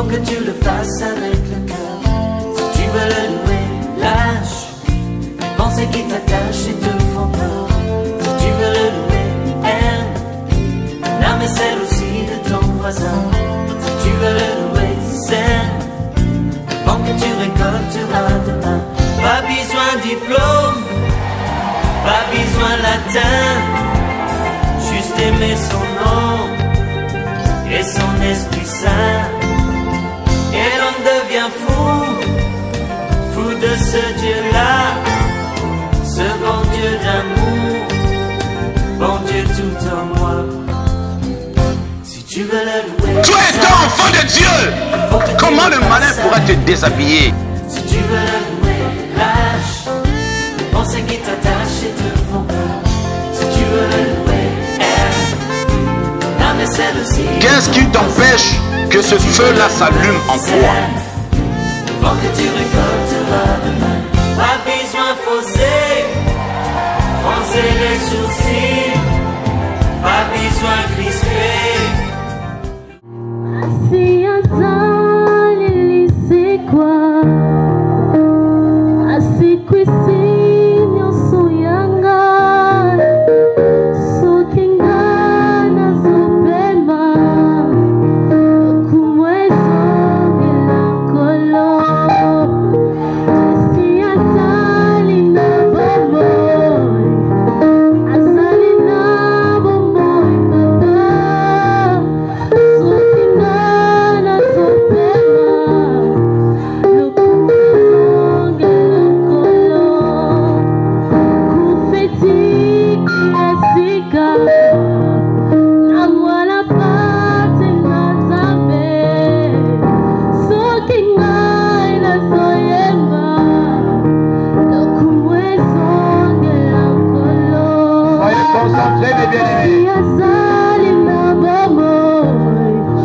que tu le fasses avec le cœur. Si tu veux le louer, lâche les pensées qui t'attachent et te font peur. Si tu veux le louer, aime ton âme et celle aussi de ton voisin. Si tu veux le louer, sème avant que tu récolteras demain. Pas besoin de diplôme, pas besoin latin, juste aimer son nom et son Esprit Saint. Et l'homme devient fou, fou de ce Dieu-là, ce bon Dieu d'amour, bon Dieu tout en moi. Si tu veux le louer, tu es un enfant de Dieu. Comment le malin pourra te déshabiller? Si tu veux le louer, lâche les pensées qui t'attachent et te font peur. Si tu veux le louer, aime ton âme et celle aussi. Qu'est-ce qui t'empêche que ce feu-là s'allume en toi? Avant que tu récolteras demain. Pas besoin fausser, froncer les sourcils, pas besoin crisper.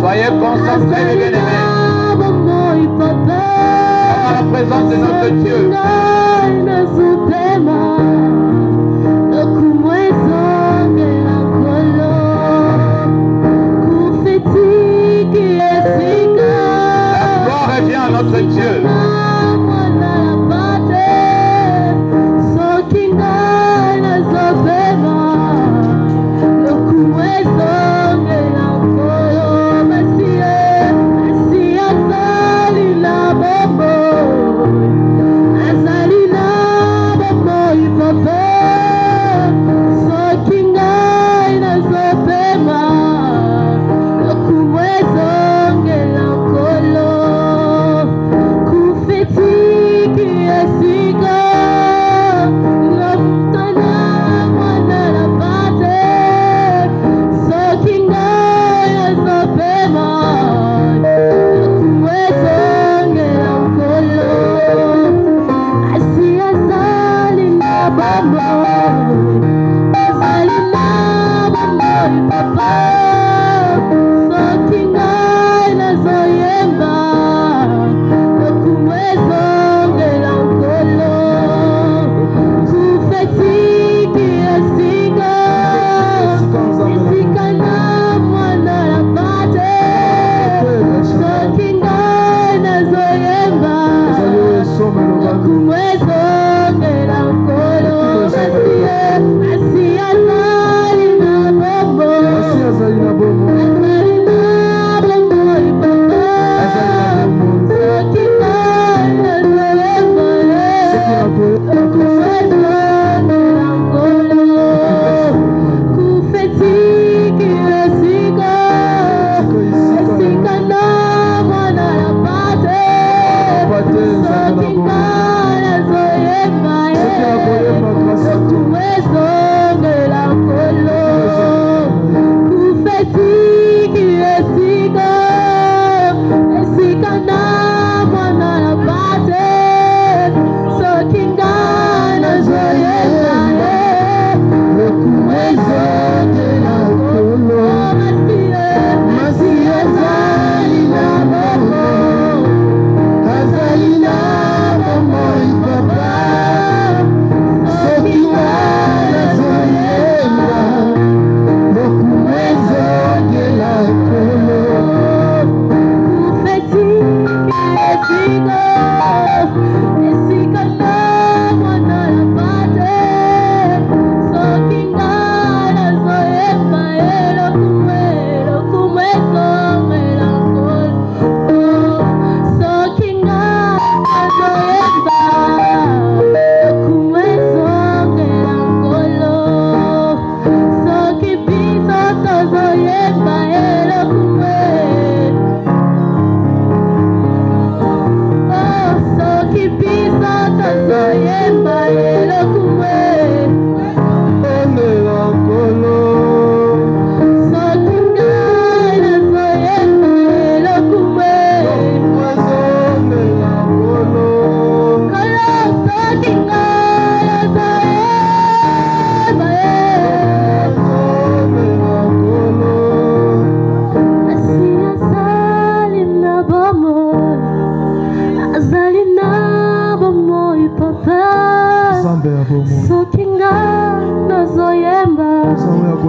Soyez concentrés, mes bien-aimés. À la présence de notre Dieu. La gloire revient à notre Dieu. Azalina bomo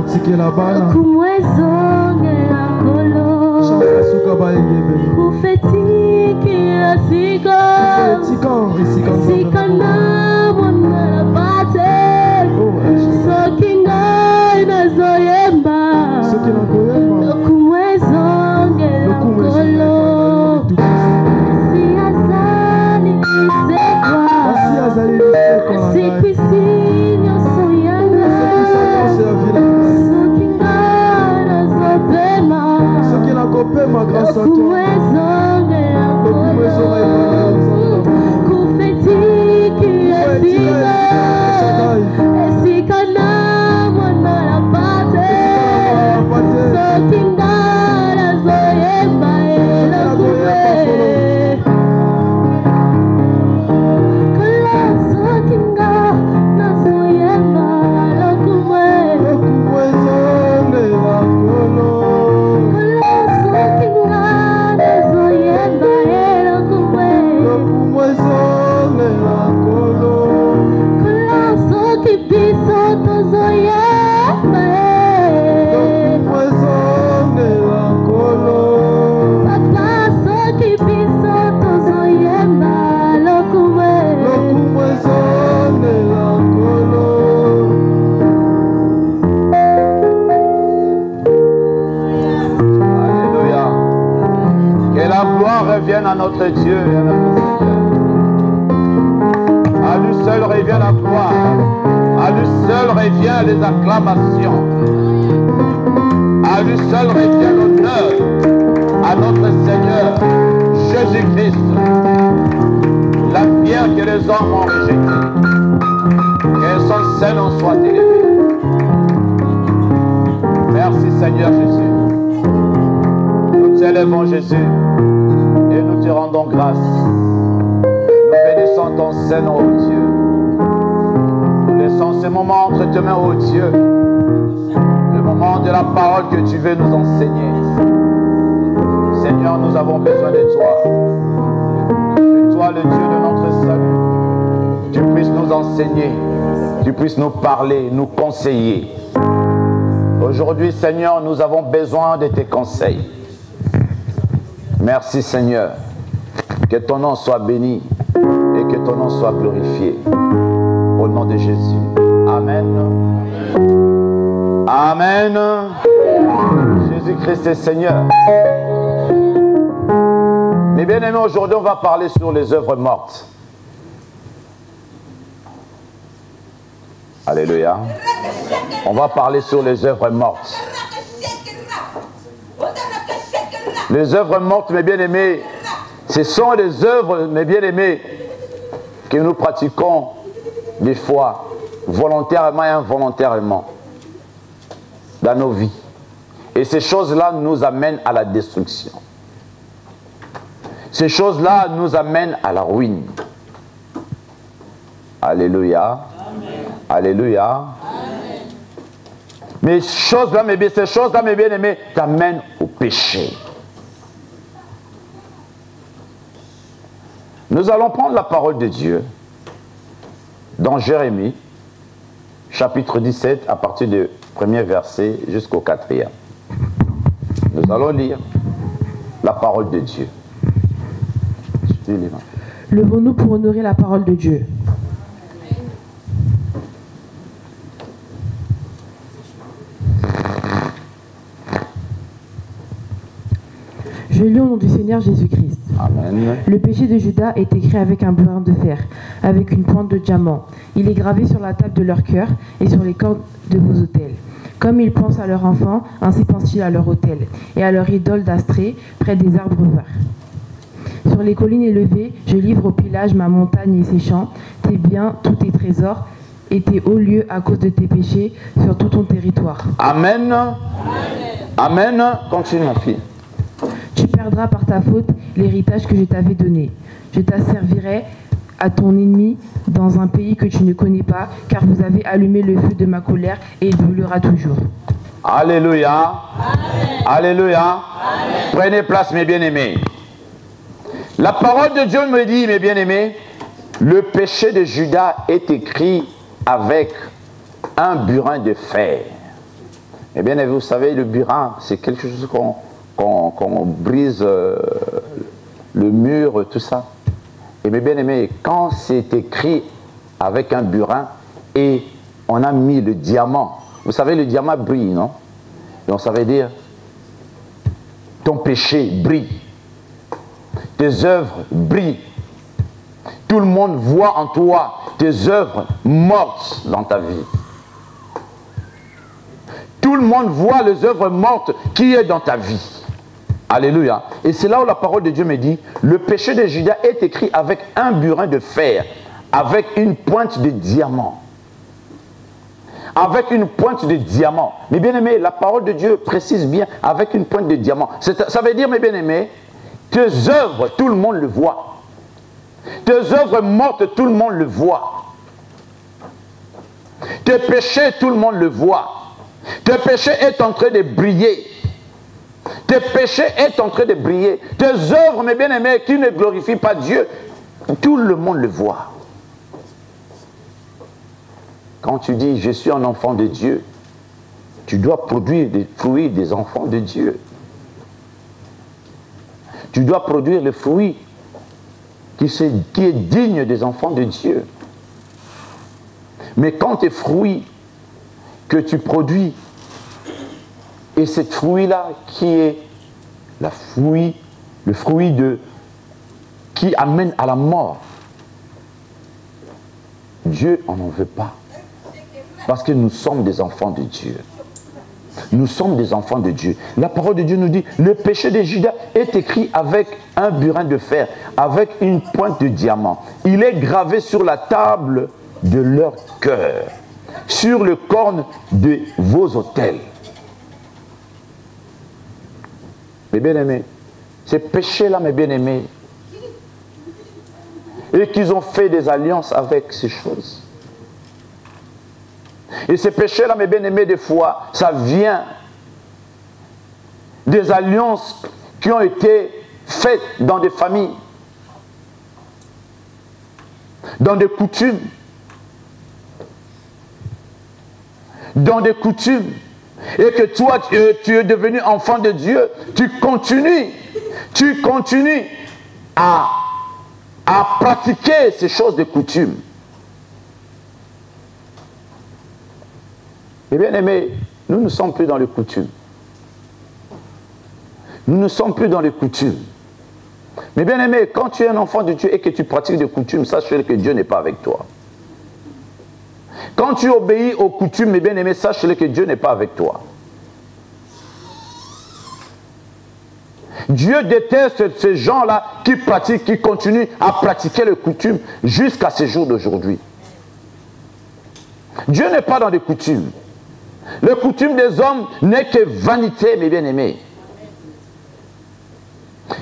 kotikela bana kumwezongela kolo chance suka bayebeli kufetiki asika esika na mwana la bate soki ngai nazoyemba lokumwezongela kolo si azali lisekwa sikwisi nyonso yanga soki ngai nazopema kopema grâce à toi kufetiki esika na mwana la pate soki ngai nazoyemba elokue kala soki ngai nazoyemba elokue revienne à notre Dieu et à notre Seigneur. À lui seul revient la gloire. À lui seul revient les acclamations. À lui seul revient l'honneur. À notre Seigneur Jésus-Christ. La pierre que les hommes ont rejetée. Que son Seigneur soit élevé. Merci Seigneur Jésus. Nous t'élèvons Jésus. Et nous te rendons grâce. Nous bénissons ton Seigneur, ô Dieu. Nous laissons ce moment entre tes mains, ô Dieu. Le moment de la parole que tu veux nous enseigner. Seigneur, nous avons besoin de toi. Que toi, le Dieu de notre salut, tu puisses nous enseigner. Tu puisses nous parler, nous conseiller. Aujourd'hui, Seigneur, nous avons besoin de tes conseils. Merci Seigneur, que ton nom soit béni et que ton nom soit glorifié. Au nom de Jésus. Amen. Amen. Jésus-Christ est Seigneur. Mes bien-aimés, aujourd'hui on va parler sur les œuvres mortes. Alléluia. On va parler sur les œuvres mortes. Les œuvres mortes, mes bien-aimés, ce sont les œuvres, mes bien-aimés, que nous pratiquons des fois, volontairement et involontairement, dans nos vies. Et ces choses-là nous amènent à la destruction. Ces choses-là nous amènent à la ruine. Alléluia. Amen. Alléluia. Amen. Mais ces choses-là, mes bien-aimés, t'amènent au péché. Nous allons prendre la parole de Dieu dans Jérémie, chapitre 17, à partir du premier verset jusqu'au 4e. Nous allons lire la parole de Dieu. Levons-nous pour honorer la parole de Dieu. Je lis au nom du Seigneur Jésus-Christ. Amen. Le péché de Juda est écrit avec un burin de fer, avec une pointe de diamant. Il est gravé sur la table de leur cœur et sur les cordes de vos autels. Comme ils pensent à leurs enfants, ainsi pensent-ils à leur autel et à leur idole d'Astrée près des arbres verts. Sur les collines élevées, je livre au pillage ma montagne et ses champs, tes biens, tous tes trésors et tes hauts lieux à cause de tes péchés sur tout ton territoire. Amen. Amen. Continue ma fille. Tu perdras par ta faute l'héritage que je t'avais donné. Je t'asservirai à ton ennemi dans un pays que tu ne connais pas, car vous avez allumé le feu de ma colère et il brûlera toujours. Alléluia. Amen. Alléluia. Amen. Prenez place, mes bien-aimés. La parole de Dieu me dit, mes bien-aimés, le péché de Judas est écrit avec un burin de fer. Eh bien, vous savez, le burin, c'est quelque chose qu'on brise le mur, tout ça. Et mes bien-aimés, quand c'est écrit avec un burin et on a mis le diamant, vous savez, le diamant brille, non? Donc ça veut dire, ton péché brille, tes œuvres brillent, tout le monde voit en toi tes œuvres mortes dans ta vie. Tout le monde voit les œuvres mortes qui est dans ta vie. Alléluia. Et c'est là où la parole de Dieu me dit, le péché de Judas est écrit avec un burin de fer, avec une pointe de diamant. Avec une pointe de diamant. Mais bien aimés, la parole de Dieu précise bien, avec une pointe de diamant. Ça veut dire, mes bien aimés, tes œuvres, tout le monde le voit. Tes œuvres mortes, tout le monde le voit. Tes péchés, tout le monde le voit. Tes péchés est en train de briller. Tes péchés est en train de briller. Tes œuvres, mes bien-aimés, qui ne glorifient pas Dieu, tout le monde le voit. Quand tu dis, je suis un enfant de Dieu, tu dois produire des fruits des enfants de Dieu. Tu dois produire le fruit qui est digne des enfants de Dieu. Mais quand tes fruits que tu produis, et ce fruit-là qui est le fruit qui amène à la mort, Dieu n'en veut pas. Parce que nous sommes des enfants de Dieu. Nous sommes des enfants de Dieu. La parole de Dieu nous dit, le péché de Judas est écrit avec un burin de fer, avec une pointe de diamant. Il est gravé sur la table de leur cœur, sur le corne de vos autels. Mes bien-aimés, ces péchés-là, mes bien-aimés, et qu'ils ont fait des alliances avec ces choses. Et ces péchés-là, mes bien-aimés, des fois, ça vient des alliances qui ont été faites dans des familles, dans des coutumes, et que toi, tu es devenu enfant de Dieu, tu continues à pratiquer ces choses de coutume. Et bien aimé, nous ne sommes plus dans les coutumes. Nous ne sommes plus dans les coutumes. Mais bien aimé, quand tu es un enfant de Dieu et que tu pratiques des coutumes, sache que Dieu n'est pas avec toi. Quand tu obéis aux coutumes, mes bien-aimés, sache-le que Dieu n'est pas avec toi. Dieu déteste ces gens-là qui pratiquent, qui continuent à pratiquer les coutumes jusqu'à ce jour d'aujourd'hui. Dieu n'est pas dans les coutumes. Les coutumes des hommes n'est que vanité, mes bien-aimés.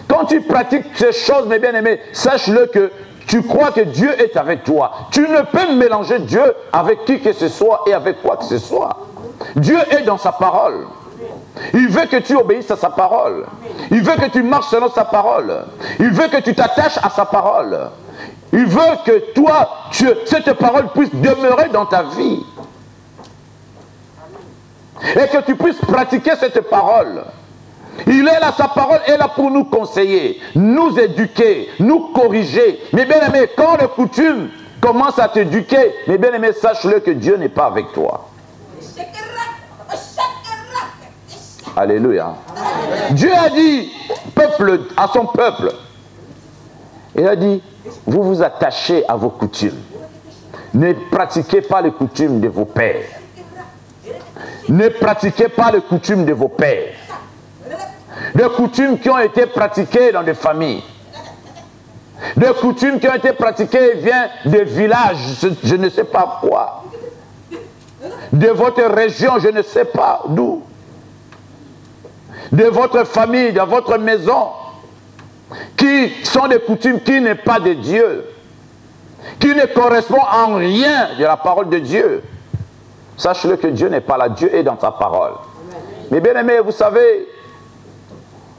Quand tu pratiques ces choses, mes bien-aimés, sache-le que tu crois que Dieu est avec toi. Tu ne peux mélanger Dieu avec qui que ce soit et avec quoi que ce soit. Dieu est dans sa parole. Il veut que tu obéisses à sa parole. Il veut que tu marches selon sa parole. Il veut que tu t'attaches à sa parole. Il veut que toi, cette parole puisse demeurer dans ta vie. Et que tu puisses pratiquer cette parole. Il est là, sa parole est là pour nous conseiller, nous éduquer, nous corriger. Mais bien aimé, quand les coutumes commencent à t'éduquer, mais bien aimé, sache-le que Dieu n'est pas avec toi. Alléluia. Dieu a dit à son peuple, il a dit, vous vous attachez à vos coutumes. Ne pratiquez pas les coutumes de vos pères. Ne pratiquez pas les coutumes de vos pères. Des coutumes qui ont été pratiquées dans des familles. Des coutumes qui ont été pratiquées viennent des villages, je ne sais pas quoi. De votre région, je ne sais pas d'où. De votre famille, de votre maison. Qui sont des coutumes qui n'est pas de Dieu. Qui ne correspondent en rien de la parole de Dieu. Sache-le que Dieu n'est pas là, Dieu est dans sa parole. Mais bien aimé, vous savez,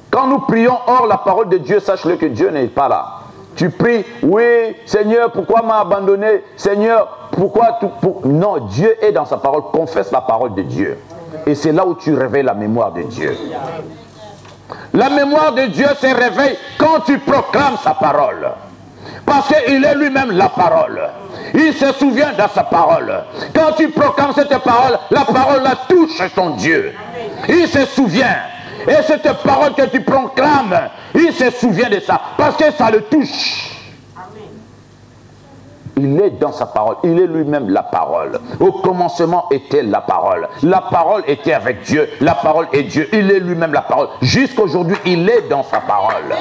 quand nous prions hors la parole de Dieu, sache-le que Dieu n'est pas là. Tu pries, oui, Seigneur, pourquoi m'as abandonné? Seigneur, pourquoi tout... Non, Dieu est dans sa parole, confesse la parole de Dieu. Et c'est là où tu réveilles la mémoire de Dieu. La mémoire de Dieu se réveille quand tu proclames sa parole. Parce qu'il est lui-même la parole. Il se souvient de sa parole. Quand tu proclames cette parole, la parole la touche ton Dieu. Il se souvient. Et cette parole que tu proclames, il se souvient de ça. Parce que ça le touche. Il est dans sa parole. Il est lui-même la parole. Au commencement était la parole. La parole était avec Dieu. La parole est Dieu. Il est lui-même la parole. Jusqu'aujourd'hui, il est dans sa parole.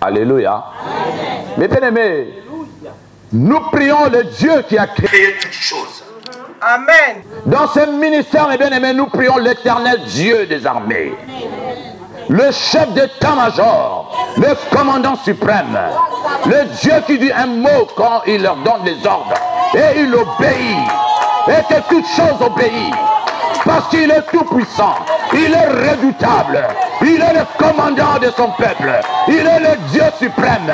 Alléluia. Mais bien aimés, nous prions le Dieu qui a créé toutes choses. Amen. Dans ce ministère, mes bien-aimés, nous prions l'éternel Dieu des armées. Le chef d'état-major, le commandant suprême, le Dieu qui dit un mot quand il leur donne les ordres. Et il obéit. Et que toute chose obéit. Parce qu'il est tout puissant. Il est redoutable. Il est le commandant de son peuple. Il est le Dieu suprême.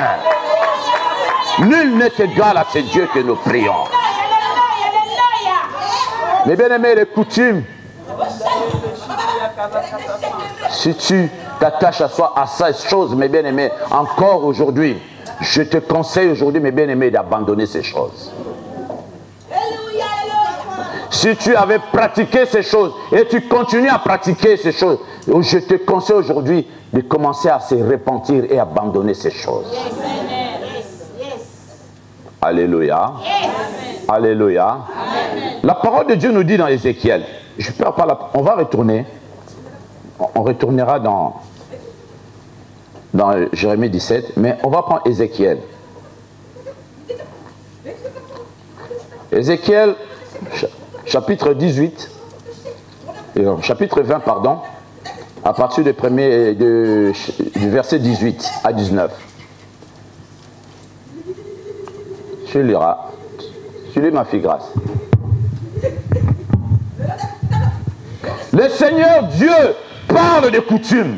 Nul n'est égal à ce Dieu que nous prions. Mes bien-aimés, les coutumes, si tu t'attaches à ces choses, mes bien-aimés, encore aujourd'hui, je te conseille aujourd'hui, mes bien-aimés, d'abandonner ces choses. Si tu avais pratiqué ces choses et tu continues à pratiquer ces choses, je te conseille aujourd'hui de commencer à se repentir et abandonner ces choses. Alléluia. Alléluia. Amen. La parole de Dieu nous dit dans Ézéchiel, je perds pas la, on va retourner, on retournera dans Jérémie 17, mais on va prendre Ézéchiel. Ézéchiel, chapitre 18, chapitre 20, pardon, à partir du verset 18 à 19. Tu liras. Tu lis, ma fille Grâce. Le Seigneur Dieu parle de coutumes.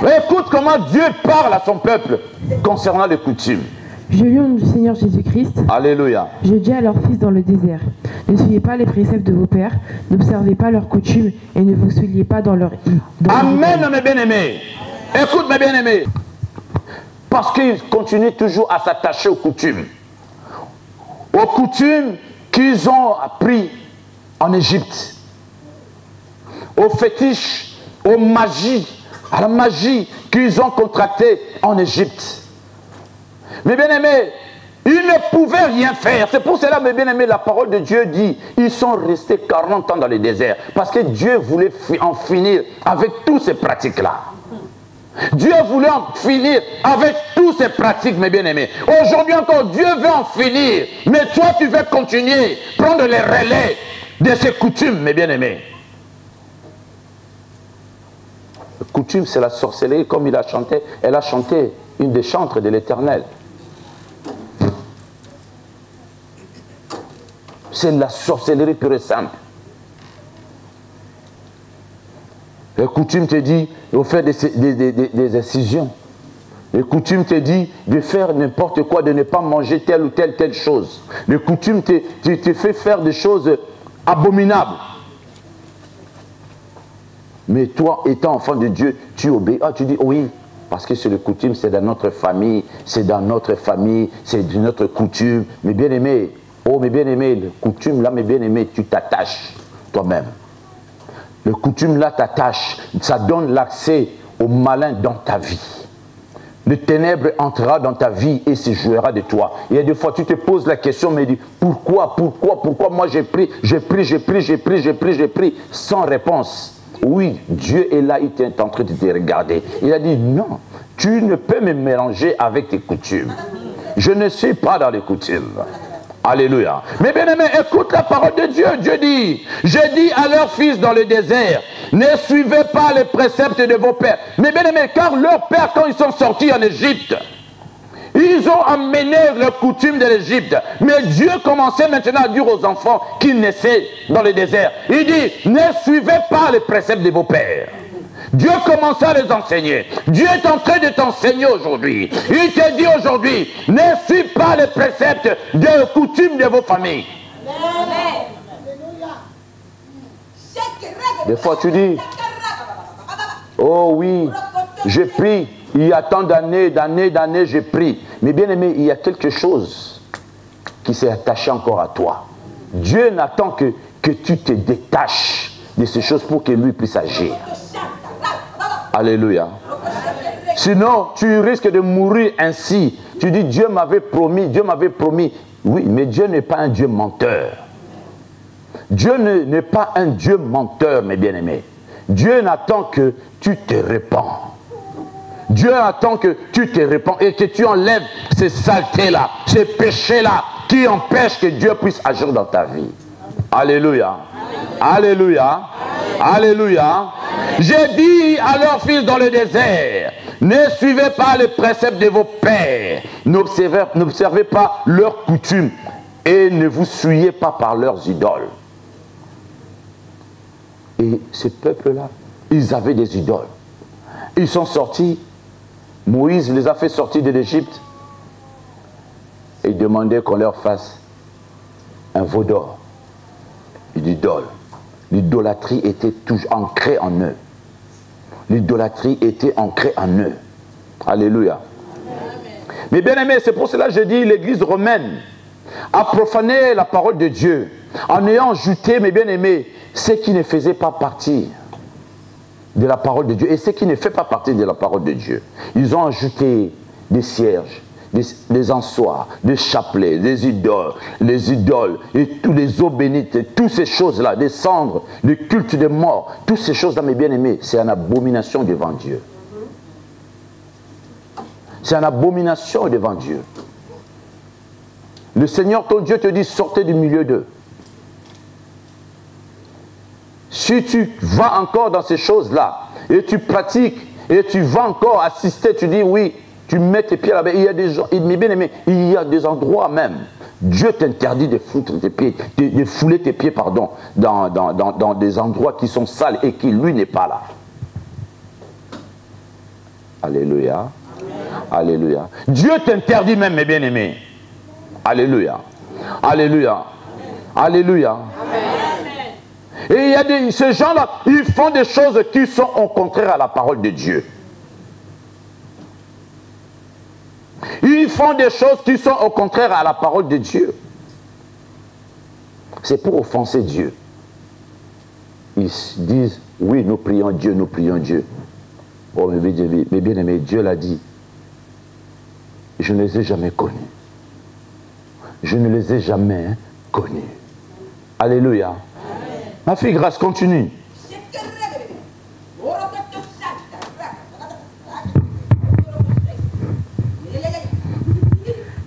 Écoute comment Dieu parle à son peuple concernant les coutumes. Je lis au nom du Seigneur Jésus-Christ. Alléluia. Je dis à leurs fils dans le désert, ne suivez pas les préceptes de vos pères, n'observez pas leurs coutumes et ne vous souliez pas dans leur Amen, mes bien-aimés. Écoute, mes bien-aimés. Parce qu'ils continuent toujours à s'attacher aux coutumes. Aux coutumes qu'ils ont appris en Égypte, aux fétiches, aux magies, à la magie qu'ils ont contractée en Égypte. Mes bien-aimés, ils ne pouvaient rien faire. C'est pour cela, mes bien-aimés, la parole de Dieu dit, ils sont restés 40 ans dans le désert, parce que Dieu voulait en finir avec toutes ces pratiques-là. Dieu voulait en finir avec toutes ces pratiques, mes bien-aimés. Aujourd'hui encore, Dieu veut en finir. Mais toi, tu veux continuer, prendre les relais de ces coutumes, mes bien-aimés. La coutume, c'est la sorcellerie, comme il a chanté. Elle a chanté une des chantres de l'Éternel. C'est la sorcellerie pure et simple. La coutume te dit de faire des incisions. La coutume te dit de faire n'importe quoi, de ne pas manger telle ou telle chose. La coutume te fait faire des choses abominables. Mais toi, étant enfant de Dieu, tu obéis. Ah, tu dis oui, parce que c'est la coutume, c'est dans notre famille, c'est notre coutume. Mais bien aimé, oh mes bien aimés, la coutume là, mes bien aimés, tu t'attaches toi-même. Le coutume là t'attache, ça donne l'accès au malin dans ta vie. Le ténèbre entrera dans ta vie et se jouera de toi. Il y a des fois tu te poses la question, mais dis pourquoi moi j'ai pris, sans réponse. Oui, Dieu est là, il est en train de te regarder. Il a dit non, tu ne peux me mélanger avec tes coutumes. Je ne suis pas dans les coutumes. Alléluia. Mais bien aimé, écoute la parole de Dieu. Dieu dit, j'ai dit à leurs fils dans le désert, ne suivez pas les préceptes de vos pères. Mais bien aimé, car leurs pères, quand ils sont sortis en Égypte, ils ont amené les coutumes de l'Égypte. Mais Dieu commençait maintenant à dire aux enfants qui naissaient dans le désert. Il dit, ne suivez pas les préceptes de vos pères. Dieu commençait à les enseigner. Dieu est en train de t'enseigner aujourd'hui. Il te dit aujourd'hui, ne suis pas les préceptes de coutumes de vos familles. Des fois tu dis, oh oui, j'ai pris, il y a tant d'années, j'ai pris. Mais bien aimé, il y a quelque chose qui s'est attaché encore à toi. Dieu n'attend que tu te détaches de ces choses pour que lui puisse agir. Alléluia. Sinon, tu risques de mourir ainsi. Tu dis, Dieu m'avait promis, Dieu m'avait promis. Oui, mais Dieu n'est pas un Dieu menteur. Dieu n'est pas un Dieu menteur, mes bien-aimés. Dieu n'attend que tu te répands. Dieu attend que tu te répands et que tu enlèves ces saletés-là, ces péchés-là qui empêchent que Dieu puisse agir dans ta vie. Alléluia. Alléluia. Alléluia. J'ai dit à leurs fils dans le désert, ne suivez pas les préceptes de vos pères, n'observez pas leurs coutumes et ne vous souillez pas par leurs idoles. Et ce peuple-là, ils avaient des idoles. Ils sont sortis, Moïse les a fait sortir de l'Égypte et demandait qu'on leur fasse un veau d'or, une idole. L'idolâtrie était toujours ancrée en eux. L'idolâtrie était ancrée en eux. Alléluia. Mais bien aimé, c'est pour cela que je dis l'église romaine a profané la parole de Dieu en ayant ajouté, mes bien-aimés, ce qui ne faisait pas partie de la parole de Dieu et ce qui ne fait pas partie de la parole de Dieu. Ils ont ajouté des cierges, des ensoirs, des chapelets, des idoles, les idoles et tous les eaux bénites, et toutes ces choses-là, des cendres, le culte des morts, toutes ces choses-là, mes bien-aimés, c'est une abomination devant Dieu. C'est une abomination devant Dieu. Le Seigneur ton Dieu te dit, sortez du milieu d'eux. Si tu vas encore dans ces choses-là, et tu pratiques, et tu vas encore assister, tu dis oui, tu mets tes pieds là-bas, il y a des gens, mais bien aimé, il y a des endroits même, Dieu t'interdit de foutre tes pieds, de fouler tes pieds, pardon, dans des endroits qui sont sales et qui lui n'est pas là. Alléluia. Alléluia. Dieu t'interdit même, mes bien-aimés. Alléluia. Alléluia. Alléluia. Et il y a ces gens-là, ils font des choses qui sont au contraire à la parole de Dieu. Ils font des choses qui sont au contraire à la parole de Dieu. C'est pour offenser Dieu. Ils disent, oui, nous prions Dieu, nous prions Dieu. Oh, mais bien aimé, Dieu l'a dit. Je ne les ai jamais connus. Je ne les ai jamais connus. Alléluia. Ma fille Grâce, continue.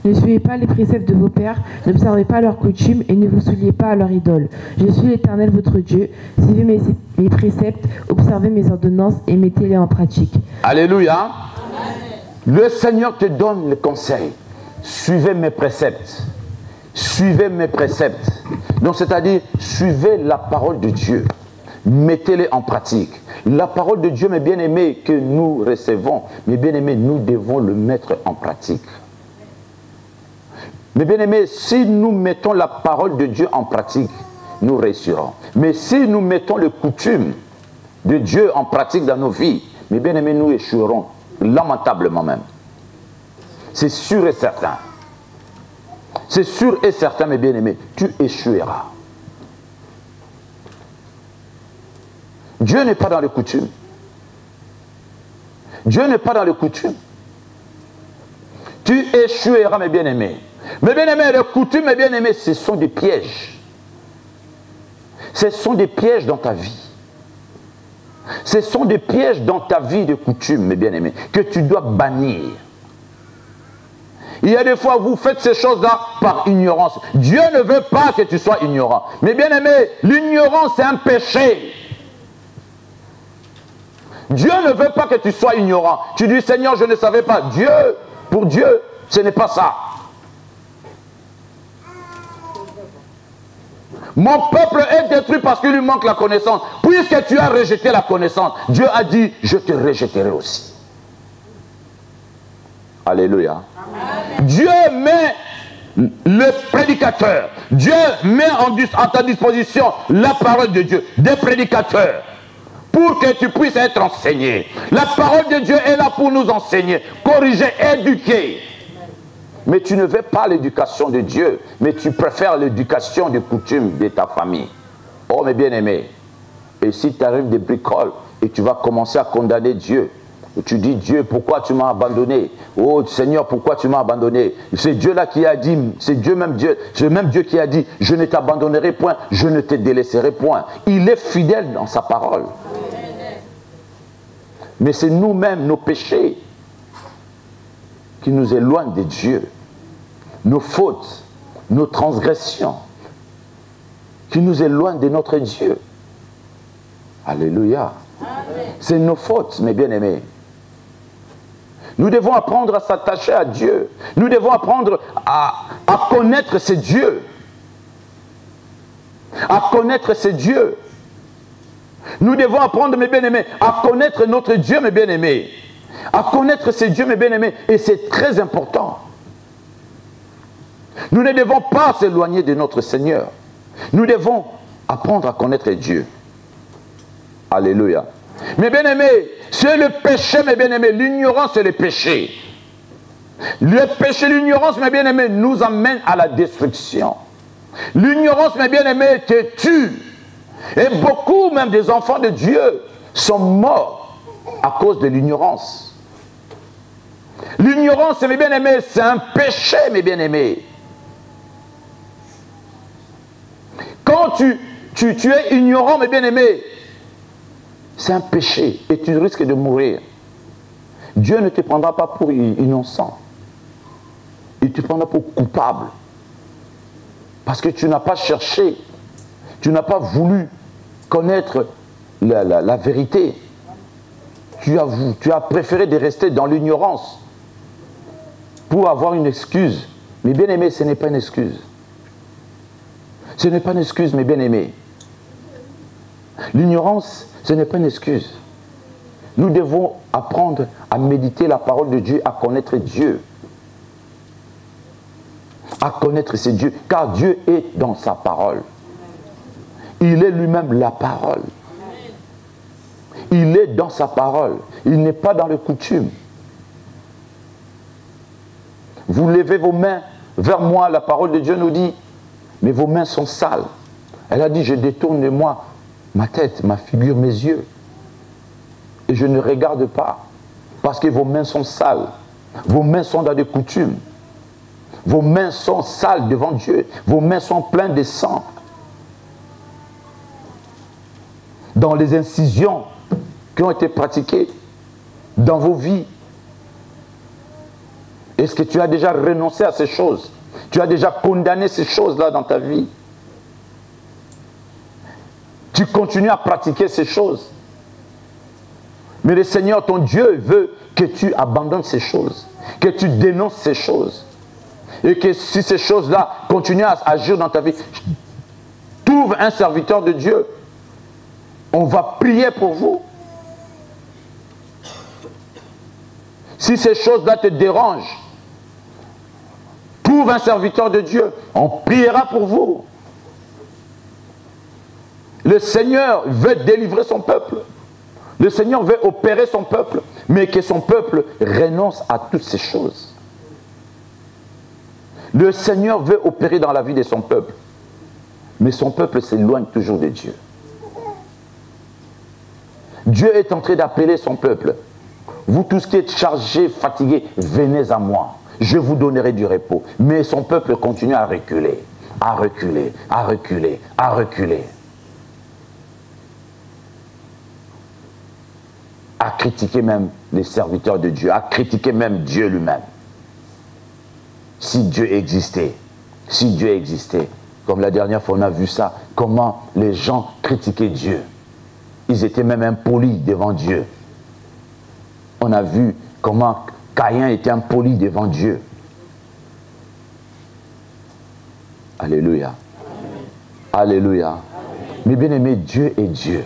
Ne suivez pas les préceptes de vos pères, n'observez pas leurs coutumes et ne vous souillez pas à leur idole. Je suis l'Éternel votre Dieu. Suivez mes préceptes, observez mes ordonnances et mettez-les en pratique. Alléluia. Le Seigneur te donne le conseil. Suivez mes préceptes. Suivez mes préceptes. Donc c'est-à-dire, suivez la parole de Dieu. Mettez-les en pratique. La parole de Dieu, mes bien-aimés, que nous recevons, mes bien-aimés, nous devons le mettre en pratique. Mes bien-aimés, si nous mettons la parole de Dieu en pratique, nous réussirons. Mais si nous mettons les coutumes de Dieu en pratique dans nos vies, mes bien-aimés, nous échouerons lamentablement même. C'est sûr et certain. C'est sûr et certain, mes bien-aimés, tu échoueras. Dieu n'est pas dans les coutumes. Dieu n'est pas dans les coutumes. Tu échoueras, mes bien-aimés. Mes bien-aimés, les coutumes, mes bien-aimés, ce sont des pièges. Ce sont des pièges dans ta vie. Ce sont des pièges dans ta vie de coutumes, mes bien-aimés, que tu dois bannir. Il y a des fois, vous faites ces choses-là par ignorance. Dieu ne veut pas que tu sois ignorant. Mais bien aimé, l'ignorance, c'est un péché. Dieu ne veut pas que tu sois ignorant. Tu dis, Seigneur, je ne savais pas. Dieu, pour Dieu, ce n'est pas ça. Mon peuple est détruit parce qu'il lui manque la connaissance. Puisque tu as rejeté la connaissance, Dieu a dit, je te rejetterai aussi. Alléluia. Amen. Dieu met le prédicateur. Dieu met à ta disposition la parole de Dieu, des prédicateurs. pour que tu puisses être enseigné. La parole de Dieu est là pour nous enseigner, corriger, éduquer. Mais tu ne veux pas l'éducation de Dieu, mais tu préfères l'éducation des coutumes de ta famille. Oh mes bien-aimés, et si tu arrives des bricoles et tu vas commencer à condamner Dieu, tu dis Dieu, pourquoi tu m'as abandonné? Oh Seigneur, pourquoi tu m'as abandonné? C'est Dieu là qui a dit, c'est même Dieu qui a dit, je ne t'abandonnerai point, je ne te délaisserai point. Il est fidèle dans sa parole. Mais c'est nous-mêmes, nos péchés, qui nous éloignent de Dieu. Nos fautes, nos transgressions, qui nous éloignent de notre Dieu. Alléluia. C'est nos fautes, mes bien-aimés. Nous devons apprendre à s'attacher à Dieu. Nous devons apprendre à connaître ce Dieu. À connaître ce Dieu. Nous devons apprendre, mes bien-aimés, à connaître notre Dieu, mes bien-aimés. À connaître ce Dieu, mes bien-aimés. Et c'est très important. Nous ne devons pas s'éloigner de notre Seigneur. Nous devons apprendre à connaître Dieu. Alléluia. Mes bien-aimés, c'est le péché, mes bien-aimés. L'ignorance, c'est le péché. Le péché, l'ignorance, mes bien-aimés, nous amène à la destruction. L'ignorance, mes bien-aimés, te tue. Et beaucoup, même des enfants de Dieu, sont morts à cause de l'ignorance. L'ignorance, mes bien-aimés, c'est un péché, mes bien-aimés. Quand tu es ignorant, mes bien-aimés, c'est un péché et tu risques de mourir. Dieu ne te prendra pas pour innocent. Il te prendra pour coupable. Parce que tu n'as pas cherché, tu n'as pas voulu connaître la vérité. Tu as préféré de rester dans l'ignorance pour avoir une excuse. Mais bien aimé, ce n'est pas une excuse. Ce n'est pas une excuse, mes bien-aimés. L'ignorance, ce n'est pas une excuse. Nous devons apprendre à méditer la parole de Dieu, à connaître Dieu. À connaître ce Dieu, car Dieu est dans sa parole. Il est lui-même la parole. Il est dans sa parole. Il n'est pas dans les coutumes. Vous levez vos mains vers moi, la parole de Dieu nous dit, mais vos mains sont sales. Elle a dit, je détourne de moi ma tête, ma figure, mes yeux. Et je ne regarde pas. Parce que vos mains sont sales. Vos mains sont dans des coutumes. Vos mains sont sales devant Dieu. Vos mains sont pleines de sang. Dans les incisions qui ont été pratiquées dans vos vies. Est-ce que tu as déjà renoncé à ces choses? Tu as déjà condamné ces choses-là dans ta vie? Tu continues à pratiquer ces choses. Mais le Seigneur, ton Dieu, veut que tu abandonnes ces choses. Que tu dénonces ces choses. Et que si ces choses-là continuent à agir dans ta vie, trouve un serviteur de Dieu. On va prier pour vous. Si ces choses-là te dérangent, trouve un serviteur de Dieu. On priera pour vous. Le Seigneur veut délivrer son peuple. Le Seigneur veut opérer son peuple. Mais que son peuple renonce à toutes ces choses. Le Seigneur veut opérer dans la vie de son peuple. Mais son peuple s'éloigne toujours de Dieu. Dieu est en train d'appeler son peuple. Vous tous qui êtes chargés, fatigués, venez à moi. Je vous donnerai du repos. Mais son peuple continue à reculer, à reculer, à reculer, à reculer. À critiquer même les serviteurs de Dieu, à critiquer même Dieu lui-même. Si Dieu existait, comme la dernière fois on a vu ça, comment les gens critiquaient Dieu. Ils étaient même impolis devant Dieu. On a vu comment Caïn était impoli devant Dieu. Alléluia. Alléluia. Mes bien-aimés, Dieu est Dieu.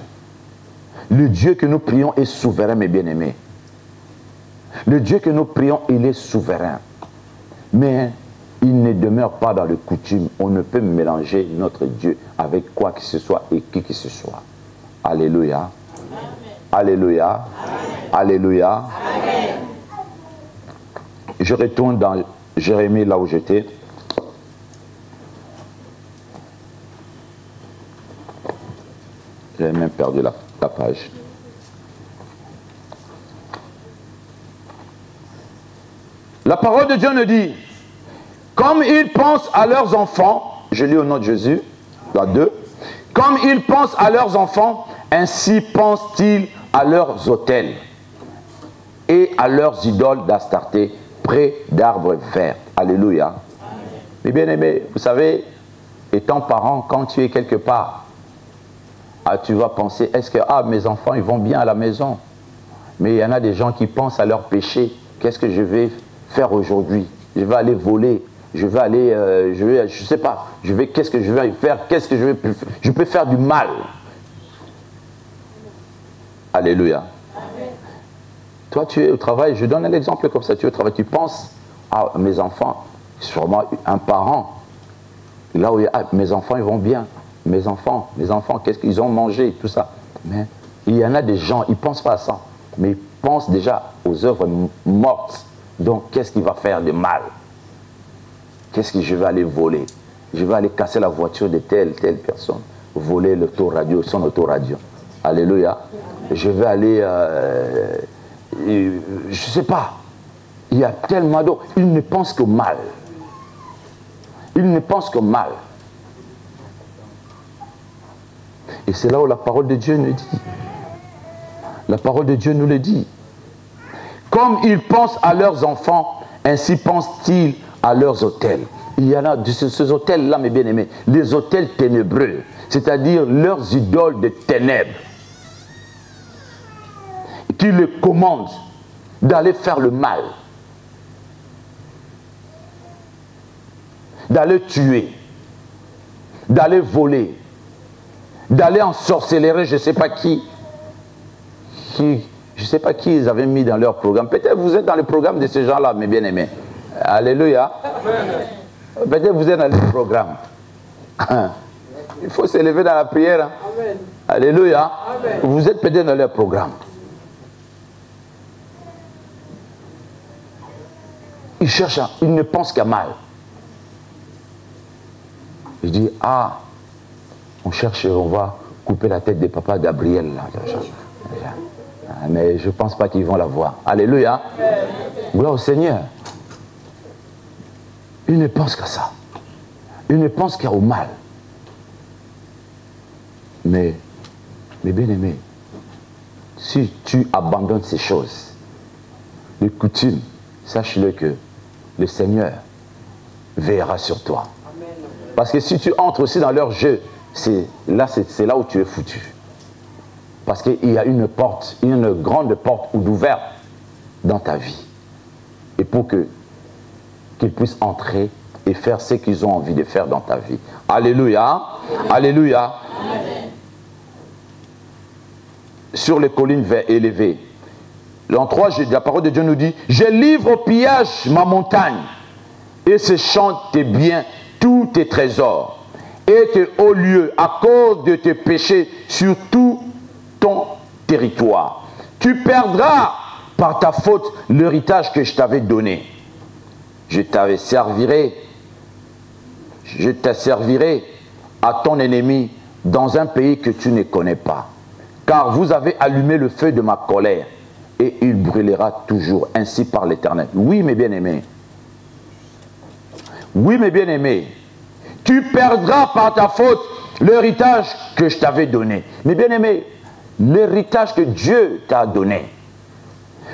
Le Dieu que nous prions est souverain, mes bien-aimés. Le Dieu que nous prions, il est souverain. Mais il ne demeure pas dans les coutumes. On ne peut mélanger notre Dieu avec quoi que ce soit et qui que ce soit. Alléluia. Alléluia. Alléluia. Je retourne dans Jérémie, là où j'étais. J'ai même perdu la page. La parole de Dieu nous dit, comme ils pensent à leurs enfants, je lis au nom de Jésus, la 2, comme ils pensent à leurs enfants, ainsi pensent-ils à leurs autels et à leurs idoles d'Astarté, près d'arbres verts. Alléluia. Mais bien aimé, vous savez, étant parent, quand tu es quelque part, tu vas penser, est-ce que mes enfants, ils vont bien à la maison? Mais il y en a des gens qui pensent à leur péché. Qu'est-ce que je vais faire aujourd'hui? Je vais aller voler. Je vais aller, je sais pas. Qu'est-ce que je vais faire? Qu'est-ce que je peux faire du mal? Alléluia. Amen. Toi, tu es au travail. Je donne un exemple comme ça. Tu es au travail. Tu penses à mes enfants. Sûrement un parent. Là où il y a, mes enfants, ils vont bien. Mes enfants, qu'est-ce qu'ils ont mangé, tout ça. Mais il y en a des gens, ils ne pensent pas à ça. Mais ils pensent déjà aux œuvres mortes. Donc, qu'est-ce qu'il va faire de mal? Qu'est-ce que je vais aller voler? Je vais aller casser la voiture de telle personne. Voler l'autoradio, son autoradio. Alléluia. Je vais aller... je ne sais pas. Il y a tellement d'autres. Ils ne pensent qu'au mal. Ils ne pensent qu'au mal. Et c'est là où la parole de Dieu nous dit. La parole de Dieu nous le dit. Comme ils pensent à leurs enfants, ainsi pensent-ils à leurs autels. Il y en a de ces autels-là, mes bien-aimés, les autels ténébreux, c'est-à-dire leurs idoles de ténèbres, qui les commandent d'aller faire le mal, d'aller tuer, d'aller voler, d'aller ensorceler, je ne sais pas qui, je ne sais pas qui ils avaient mis dans leur programme. Peut-être vous êtes dans le programme de ces gens-là, mes bien-aimés. Alléluia. Peut-être vous êtes dans le programme. Il faut s'élever dans la prière. Amen. Alléluia. Amen. Vous êtes peut-être dans leur programme. Ils cherchent, ils ne pensent qu'à mal. Ils disent, on cherche, on va couper la tête de papa Gabriel. Là. Mais je ne pense pas qu'ils vont la voir. Alléluia. Gloire au Seigneur. Ils ne pensent qu'à ça. Ils ne pensent qu'au mal. Mais bien aimé, si tu abandonnes ces choses, les coutumes, sache-le que le Seigneur veillera sur toi. Parce que si tu entres aussi dans leur jeu, c'est là où tu es foutu. Parce qu'il y a une porte, une grande porte ouverte dans ta vie. Et pour qu'ils puissent entrer et faire ce qu'ils ont envie de faire dans ta vie. Alléluia. Alléluia. Amen. Sur les collines élevées. En 3, la parole de Dieu nous dit, je livre au pillage ma montagne et se chantent tes biens, tous tes trésors et tes hauts lieux à cause de tes péchés sur tout ton territoire. Tu perdras par ta faute l'héritage que je t'avais donné. Je t'asservirai à ton ennemi dans un pays que tu ne connais pas. Car vous avez allumé le feu de ma colère et il brûlera toujours, ainsi par l'Éternel. Oui, mes bien-aimés. Oui, mes bien-aimés. Tu perdras par ta faute l'héritage que je t'avais donné. Mes bien-aimés, l'héritage que Dieu t'a donné.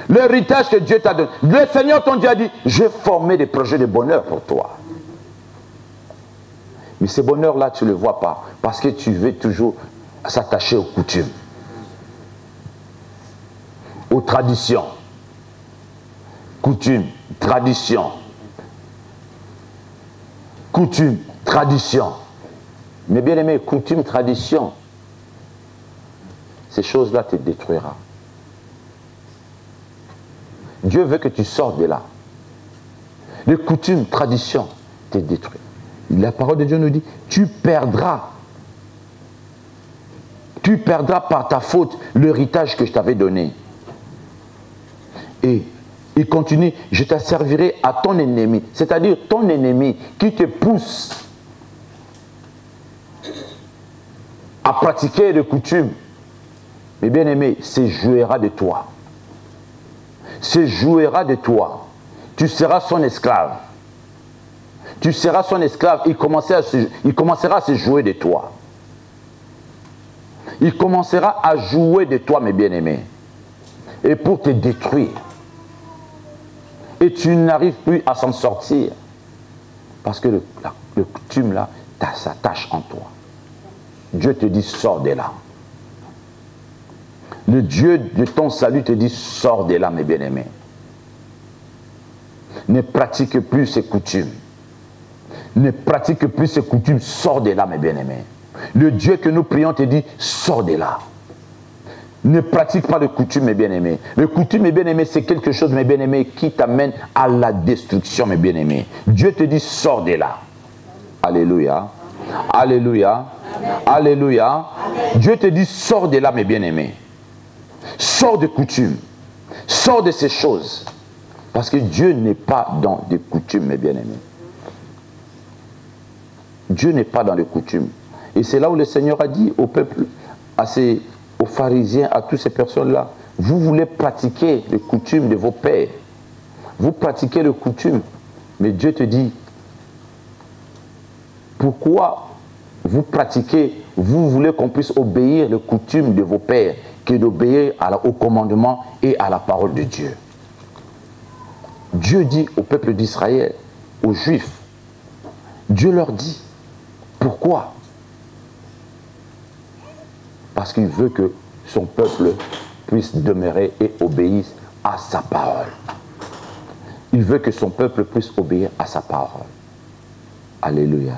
L'héritage que Dieu t'a donné. Le Seigneur ton Dieu a dit, j'ai formé des projets de bonheur pour toi. Mais ces bonheurs-là, tu ne le vois pas. Parce que tu veux toujours s'attacher aux coutumes. Aux traditions. Coutumes, tradition. Coutumes, tradition. Mais bien aimé, coutumes, tradition. Ces choses-là te détruira. Dieu veut que tu sortes de là. Les coutumes, traditions te détruisent. La parole de Dieu nous dit, tu perdras Tu perdras par ta faute l'héritage que je t'avais donné. Et il continue, je t'asservirai à ton ennemi, c'est-à-dire ton ennemi qui te pousse à pratiquer les coutumes. Mais bien aimé, se jouera de toi. Se jouera de toi. Tu seras son esclave. Tu seras son esclave. Il commencera à se jouer de toi. Il commencera à jouer de toi, mes bien-aimés. Et pour te détruire. Et tu n'arrives plus à s'en sortir. Parce que le coutume là, s'attache en toi. Dieu te dit, sors de là. Le Dieu de ton salut te dit, sors de là, mes bien-aimés. Ne pratique plus ces coutumes. Ne pratique plus ces coutumes, sors de là, mes bien-aimés. Le Dieu que nous prions te dit, sors de là. Ne pratique pas de coutumes, mes bien-aimés. Le coutume, mes bien-aimés, c'est quelque chose, mes bien-aimés, qui t'amène à la destruction, mes bien-aimés. Dieu te dit, sors de là. Alléluia. Alléluia. Alléluia. Dieu te dit, sors de là, mes bien-aimés. Sors de coutumes. Sors de ces choses. Parce que Dieu n'est pas dans des coutumes, mes bien-aimés. Dieu n'est pas dans les coutumes. Et c'est là où le Seigneur a dit au peuple, aux pharisiens, à toutes ces personnes-là, vous voulez pratiquer les coutumes de vos pères. Vous pratiquez les coutumes. Mais Dieu te dit, pourquoi vous pratiquez, vous voulez qu'on puisse obéir les coutumes de vos pères que d'obéir au commandement et à la parole de Dieu. Dieu dit au peuple d'Israël, aux Juifs, Dieu leur dit, pourquoi? Parce qu'il veut que son peuple puisse demeurer et obéisse à sa parole. Il veut que son peuple puisse obéir à sa parole. Alléluia.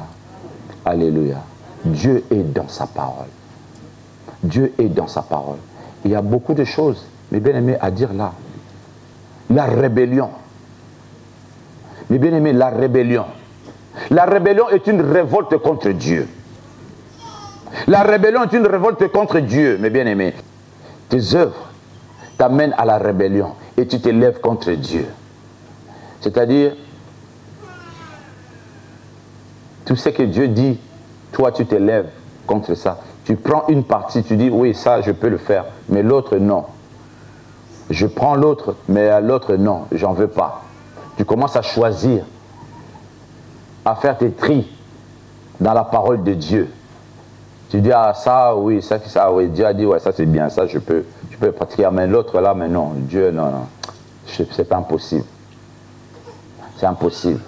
Alléluia. Dieu est dans sa parole. Dieu est dans sa parole. Il y a beaucoup de choses, mes bien-aimés, à dire là. La rébellion. Mes bien-aimés, la rébellion. La rébellion est une révolte contre Dieu. La rébellion est une révolte contre Dieu, mes bien-aimés. Tes œuvres t'amènent à la rébellion et tu te lèves contre Dieu. C'est-à-dire, tout ce que Dieu dit, toi tu te lèves contre ça. Tu prends une partie, tu dis, oui, ça je peux le faire, mais l'autre non. Je prends l'autre, mais à l'autre non, j'en veux pas. Tu commences à choisir, à faire tes tris dans la parole de Dieu. Tu dis, ah ça, oui, ça, oui, Dieu a dit, ouais, ça c'est bien, ça je peux pratiquer, mais l'autre là, mais non, Dieu, non, non, c'est pas impossible. C'est impossible.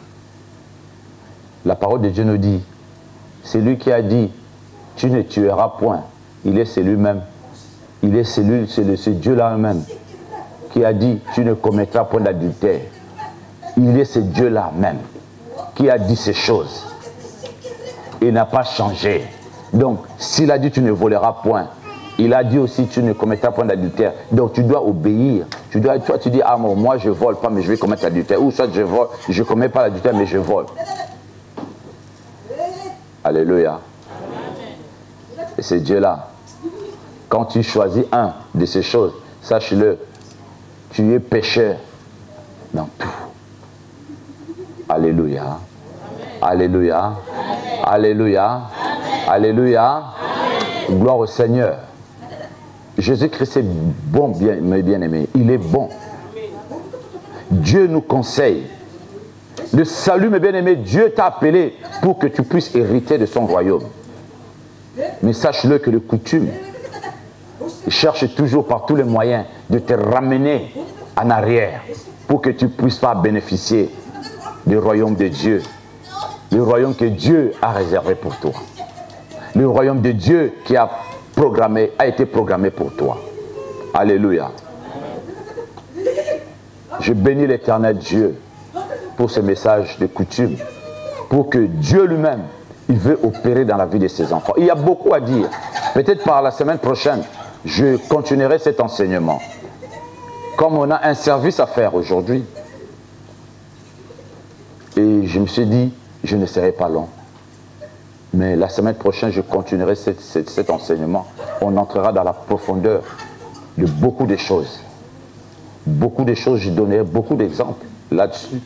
La parole de Dieu nous dit, c'est lui qui a dit, tu ne tueras point. Il est celui-même. Il est celui, c'est ce Dieu-là même qui a dit, tu ne commettras point d'adultère. Il est ce Dieu-là même qui a dit ces choses. Il n'a pas changé. Donc, s'il a dit, tu ne voleras point, il a dit aussi, tu ne commettras point d'adultère. Donc, tu dois obéir. Toi, tu dis, ah, moi, je ne vole pas, mais je vais commettre l'adultère. Ou soit je vole, je ne commets pas l'adultère, mais je vole. Alléluia. Et c'est Dieu-là. Quand tu choisis un de ces choses, sache-le, tu es pécheur dans tout. Alléluia. Alléluia. Alléluia. Alléluia. Gloire au Seigneur. Jésus-Christ est bon, mes bien-aimés. Il est bon. Dieu nous conseille. Le salut, mes bien-aimés, Dieu t'a appelé pour que tu puisses hériter de son royaume. Mais sache-le que les coutumes cherchent toujours par tous les moyens de te ramener en arrière pour que tu ne puisses pas bénéficier du royaume de Dieu. Le royaume que Dieu a réservé pour toi. Le royaume de Dieu qui a été programmé pour toi. Alléluia. Je bénis l'Éternel Dieu pour ce message de coutume. Pour que Dieu lui-même, il veut opérer dans la vie de ses enfants. Il y a beaucoup à dire. Peut-être par la semaine prochaine, je continuerai cet enseignement. Comme on a un service à faire aujourd'hui. Et je me suis dit, je ne serai pas long. Mais la semaine prochaine, je continuerai cet enseignement. On entrera dans la profondeur de beaucoup de choses. Beaucoup de choses, je donnerai beaucoup d'exemples là-dessus.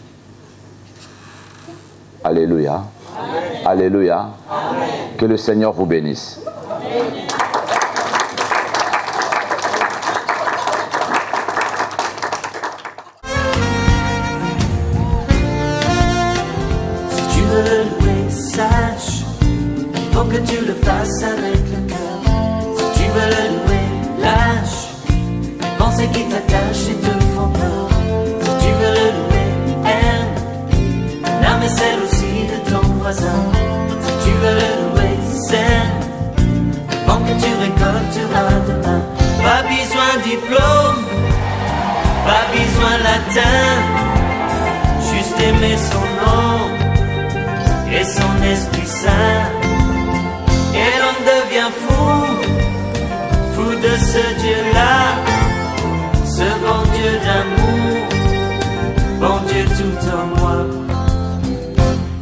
Alléluia. Amen. Alléluia. Amen. Que le Seigneur vous bénisse. Amen. Si tu veux le louer, sache, il faut que tu le fasses avec le cœur. Si tu veux le louer, lâche les pensées qui t'attachent et te font peur. Si tu veux le louer, aime ton âme et celle aussi de ton voisin. Si tu veux le louer, sème avant que tu récolteras demain. Pas besoin de diplôme, pas besoin latin, juste aimer son nom et son Esprit Saint. Et l'on devient fou, fou de ce Dieu-là, ce bon Dieu d'amour, bon Dieu tout en moi.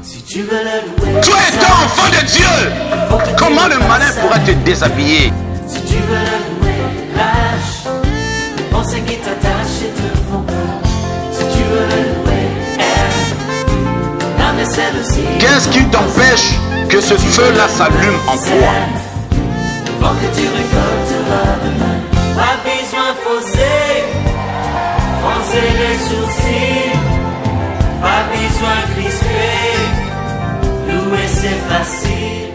Si tu veux le louer, tu es un enfant de Dieu. Comment le malin pourra te déshabiller? Si tu veux le louer, lâche les pensées qui t'attachent et te font peur. Si tu veux le louer, aime ton âme et celle aussi. Qu'est-ce qui t'empêche que ce feu-là s'allume en toi? Avant que tu récolteras demain. Pas besoin fausser, froncer les sourcils. Pas besoin crisper, louer c'est facile.